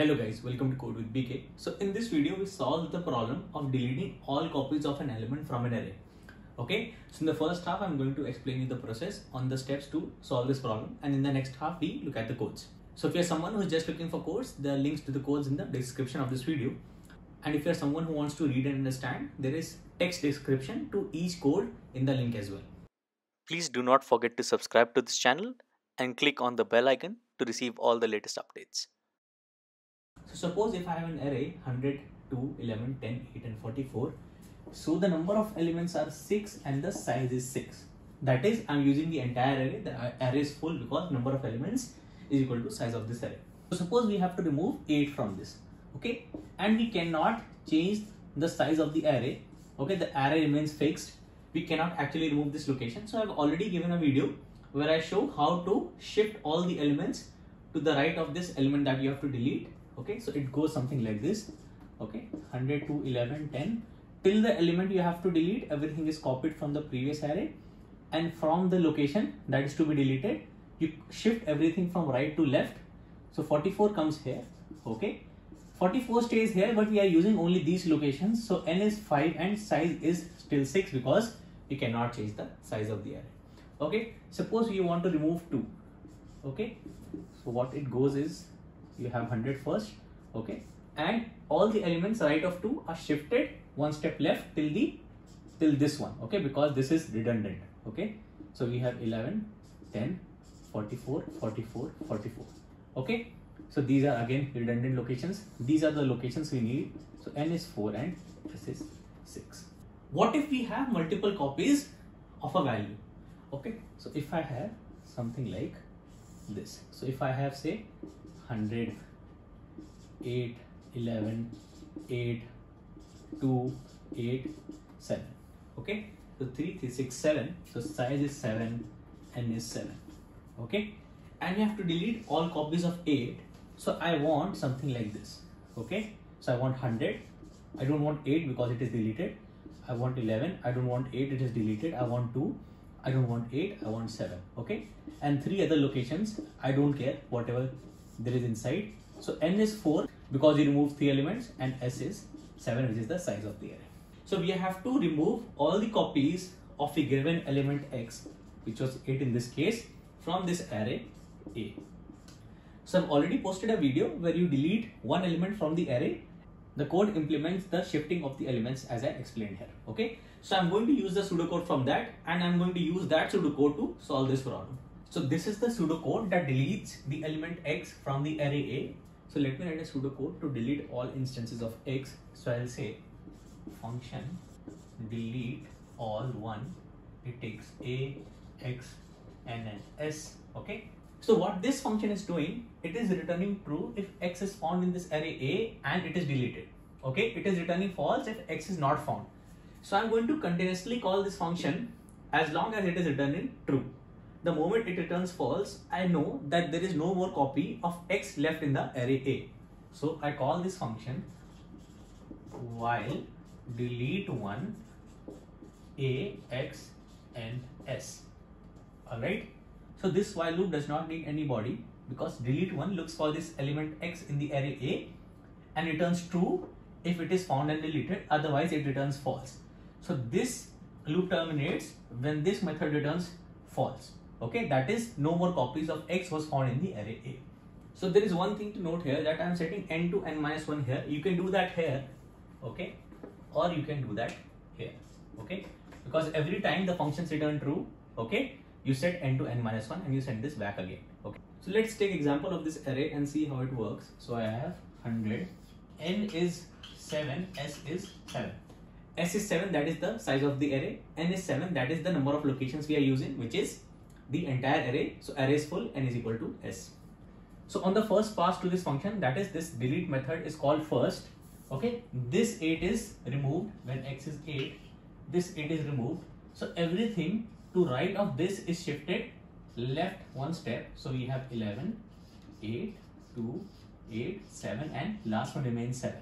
Hello guys, welcome to Code with BK. So in this video, we solve the problem of deleting all copies of an element from an array. Okay, so in the first half, I'm going to explain you the process on the steps to solve this problem. And in the next half, we look at the codes. So if you're someone who's just looking for codes, there are links to the codes in the description of this video. And if you're someone who wants to read and understand, there is text description to each code in the link as well. Please do not forget to subscribe to this channel and click on the bell icon to receive all the latest updates. So suppose if I have an array 100, 2, 11, 10, 8 and 44. So the number of elements are 6 and the size is 6. That is, I'm using the entire array. The array is full because number of elements is equal to size of this array. So suppose we have to remove 8 from this. Okay, and we cannot change the size of the array. Okay, the array remains fixed. We cannot actually remove this location. So I've already given a video where I show how to shift all the elements to the right of this element that you have to delete. Okay, so it goes something like this. Okay, 100 to 11, 10 till the element you have to delete, everything is copied from the previous array, and from the location that is to be deleted, you shift everything from right to left. So 44 comes here. Okay, 44 stays here, but we are using only these locations. So n is 5 and size is still 6 because you cannot change the size of the array. Okay, suppose you want to remove 2. Okay, so what it goes is, you have 100 first, okay, and all the elements right of 2 are shifted one step left till this one, okay, because this is redundant. Okay, so we have 11, 10, 44, 44, 44. Okay, so these are again redundant locations. These are the locations we need. So n is 4 and s is 6. What if we have multiple copies of a value? Okay, so if I have something like this, so if I have say 100, 8, 11, 8, 2, 8, 7. Okay, so 3, 3, 6, 7. So size is 7, n is 7. Okay, and you have to delete all copies of 8. So I want something like this. Okay, so I want 100. I don't want 8 because it is deleted. I want 11. I don't want 8. It is deleted. I want 2. I don't want 8. I want 7. Okay, and 3 other locations. I don't care, whatever there is inside. So n is 4 because you remove 3 elements, and s is 7, which is the size of the array. So we have to remove all the copies of a given element x, which was 8 in this case, from this array A. So I've already posted a video where you delete one element from the array. The code implements the shifting of the elements as I explained here. Okay, so I'm going to use the pseudocode from that, and I'm going to use that pseudocode to solve this problem. So this is the pseudocode that deletes the element x from the array A. So let me write a pseudocode to delete all instances of x. So I'll say function delete all 1. It takes a, x, n and s. Okay, so what this function is doing, it is returning true if x is found in this array A and it is deleted. Okay, it is returning false if x is not found. So I'm going to continuously call this function as long as it is returning true. The moment it returns false, I know that there is no more copy of x left in the array A. So I call this function while delete 1 a, x and s. Alright, so this while loop does not need any body because delete 1 looks for this element x in the array A and returns true if it is found and deleted, otherwise it returns false. So this loop terminates when this method returns false. Okay, that is no more copies of x was found in the array A. So there is one thing to note here, that I am setting n to n minus 1 here. You can do that here, okay, or you can do that here, okay, because every time the functions return true, okay, you set n to n minus 1 and you send this back again. Okay, so let's take example of this array and see how it works. So I have 100, n is 7, s is 7. S is 7, that is the size of the array. N is 7, that is the number of locations we are using, which is the entire array. So array is full, n is equal to s. So on the first pass to this function, that is this delete method is called first. Okay, this 8 is removed when x is 8. This 8 is removed. So everything to right of this is shifted left one step. So we have 11, 8, 2, 8, 7 and last one remains 7.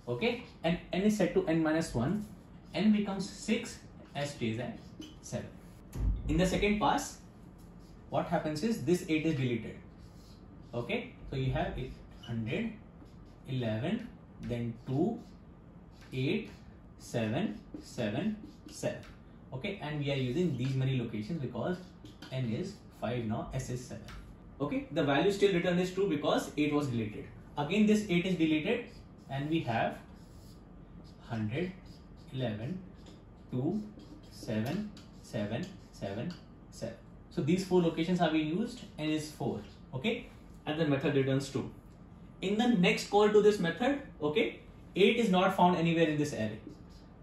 Okay, and n is set to n minus 1. N becomes 6, s stays at 7. In the second pass, what happens is this 8 is deleted. Okay, so you have 100, 11, then 2, 8, 7, 7, 7. Okay, and we are using these many locations because n is 5 now, s is 7. Okay, the value still returned is true because 8 was deleted. Again, this 8 is deleted and we have 100, 11, 2, 7, 7, 7, 7. So these 4 locations are being used, n is 4. Okay, and the method returns true. In the next call to this method, okay, 8 is not found anywhere in this array.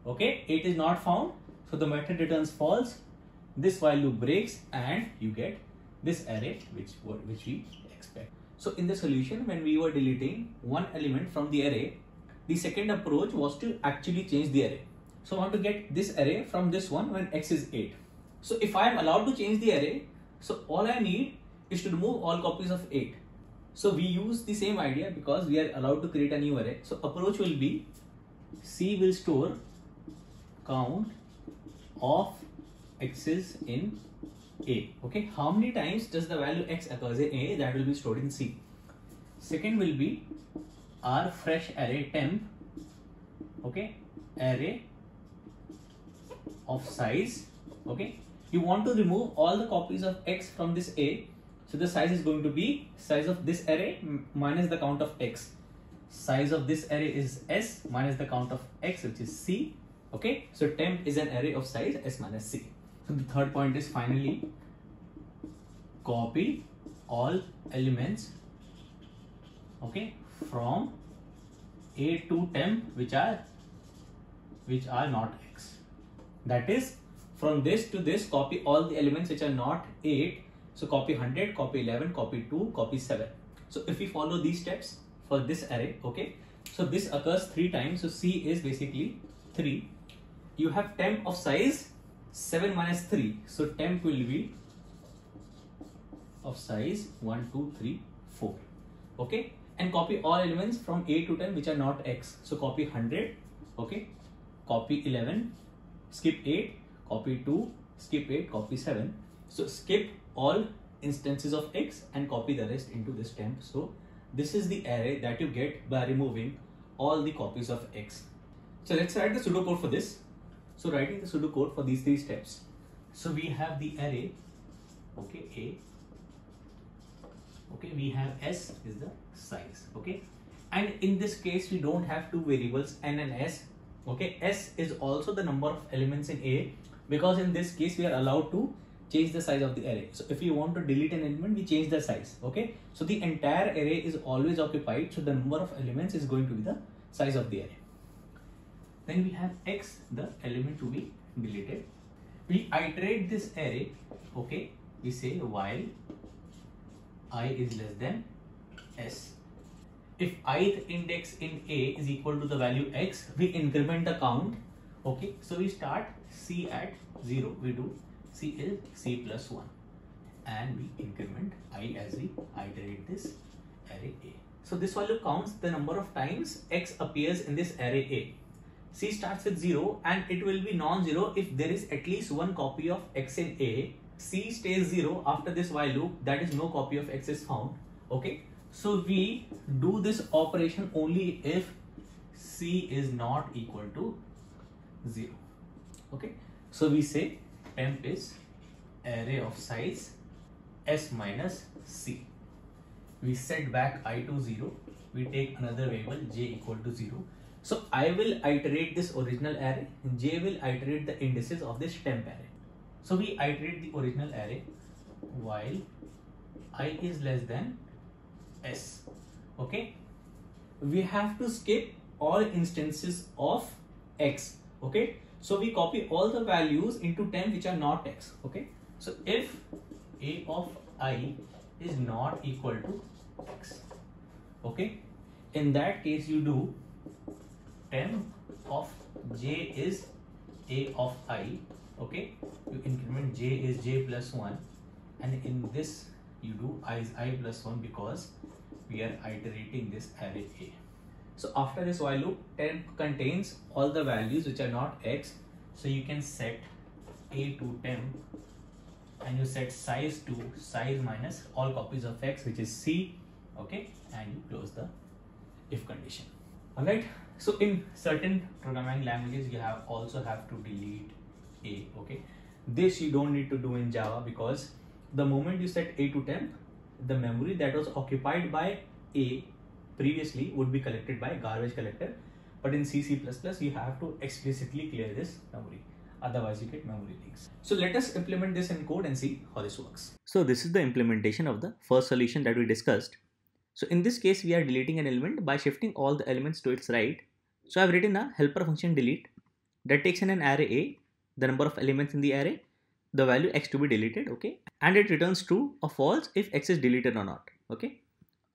Okay, 8 is not found, so the method returns false. This while loop breaks and you get this array which we expect. So in the solution, when we were deleting one element from the array, the second approach was to actually change the array. So I want to get this array from this one when x is 8. So if I am allowed to change the array, so all I need is to remove all copies of 8. So we use the same idea because we are allowed to create a new array. So approach will be C will store count of x's in A. Okay, how many times does the value x occurs in A? That will be stored in C. Second will be our fresh array temp. Okay, array of size. Okay, you want to remove all the copies of x from this A. So the size is going to be size of this array minus the count of x. Size of this array is s minus the count of x, which is c. Okay, so temp is an array of size s minus c. So the third point is finally copy all elements, okay, from A to temp which are not x. That is, from this to this, copy all the elements which are not 8. So copy 100, copy 11, copy 2, copy 7. So if we follow these steps for this array, okay, so this occurs 3 times. So C is basically 3. You have temp of size 7 minus 3. So temp will be of size 1, 2, 3, 4. Okay, and copy all elements from A to 10 which are not x. So copy 100, okay, copy 11, skip 8, copy 2, skip 8, copy 7. So skip all instances of x and copy the rest into this temp. So this is the array that you get by removing all the copies of x. So let's write the pseudocode for this. So writing the pseudocode for these 3 steps. So we have the array, okay, A. Okay, we have s is the size, okay, and in this case we don't have 2 variables n and s. Okay, s is also the number of elements in A, because in this case we are allowed to change the size of the array. So if you want to delete an element, we change the size. Okay, so the entire array is always occupied, so the number of elements is going to be the size of the array. Then we have x, the element to be deleted. We iterate this array. Okay, we say while I is less than s. If ith index in A is equal to the value x, we increment the count. Okay, so we start C at 0. We do C is C plus 1 and we increment I as we iterate this array A. So this value counts the number of times x appears in this array A. C starts with 0 and it will be non-zero if there is at least one copy of x in A. C stays 0 after this while loop, that is no copy of x is found. Okay, so we do this operation only if C is not equal to 0. Okay, so we say temp is array of size s minus c. We set back I to 0. We take another variable j equal to 0. So I will iterate this original array, j will iterate the indices of this temp array. So we iterate the original array while I is less than s. Okay, we have to skip all instances of x. Okay, so we copy all the values into temp which are not x. Okay, so if a of I is not equal to x, okay, in that case you do temp of j is a of I. Okay, you increment j is j plus 1 and in this you do I is I plus 1 because we are iterating this array A. So after this while loop, temp contains all the values which are not x. So you can set A to temp and you set size to size minus all copies of x, which is c. Okay, and you close the if condition. Alright, so in certain programming languages you also have to delete a. Okay, this you don't need to do in Java, because the moment you set a to temp, the memory that was occupied by a previously would be collected by garbage collector. But in C++, you have to explicitly clear this memory, otherwise you get memory leaks. So let us implement this in code and see how this works. So this is the implementation of the first solution that we discussed. So in this case, we are deleting an element by shifting all the elements to its right. So I've written a helper function delete that takes in an array A, the number of elements in the array, the value x to be deleted, okay, and it returns true or false if x is deleted or not, okay.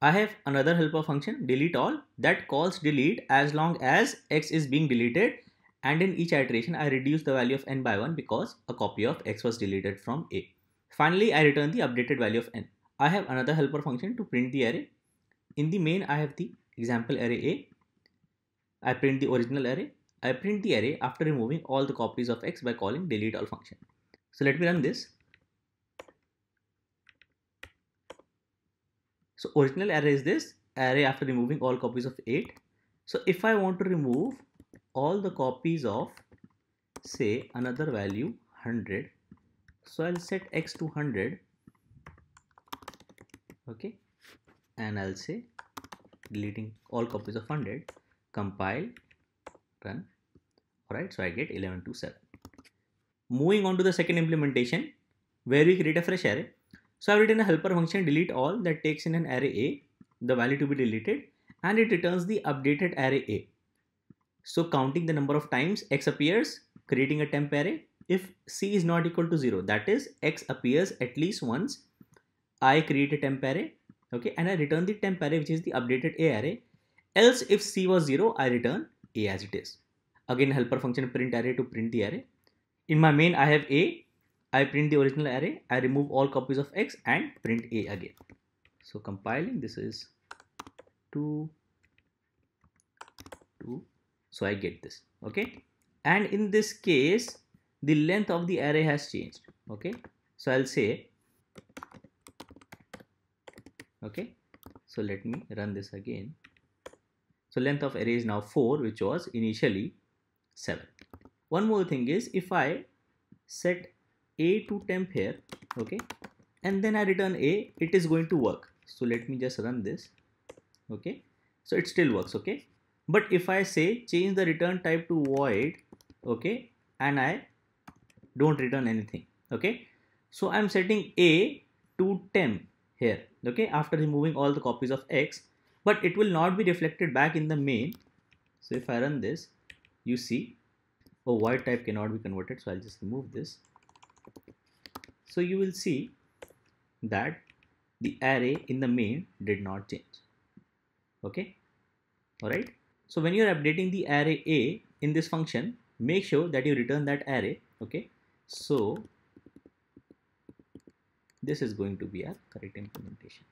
I have another helper function delete all that calls delete as long as x is being deleted, and in each iteration I reduce the value of n by 1 because a copy of x was deleted from A. Finally, I return the updated value of n. I have another helper function to print the array. In the main, I have the example array A. I print the original array. I print the array after removing all the copies of x by calling delete all function. So let me run this. So original array is this array after removing all copies of 8. So if I want to remove all the copies of, say, another value 100, so I'll set x to 100, okay, and I'll say deleting all copies of 100, compile, run. Alright, so I get 11 to 7. Moving on to the second implementation, where we create a fresh array. So I've written a helper function delete all that takes in an array A, the value to be deleted, and it returns the updated array A. So counting the number of times x appears, creating a temp array. If c is not equal to 0, that is x appears at least once, I create a temp array, okay, and I return the temp array, which is the updated A array. Else if c was 0, I return A as it is. Again, helper function print array to print the array. In my main, I have A. I print the original array. I remove all copies of x and print A again. So compiling, this is 2, 2. So I get this, okay. And in this case, the length of the array has changed, okay. So I'll say, okay. So let me run this again. So length of array is now 4, which was initially 7. One more thing is, if I set A to temp here, okay, and then I return A, it is going to work. So let me just run this, okay. So it still works, okay. But if I say change the return type to void, okay, and I don't return anything, okay. So I'm setting A to temp here, okay, after removing all the copies of x, but it will not be reflected back in the main. So if I run this, you see, oh, void type cannot be converted, so I'll just remove this. So you will see that the array in the main did not change, okay. Alright, so when you are updating the array A in this function, make sure that you return that array, okay. So this is going to be our correct implementation.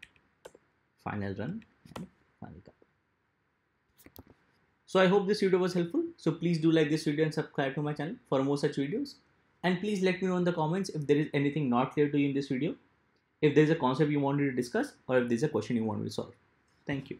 Final run and final cut. So I hope this video was helpful. So please do like this video and subscribe to my channel for more such videos. And please let me know in the comments if there is anything not clear to you in this video, if there is a concept you want me to discuss, or if there is a question you want me to solve. Thank you.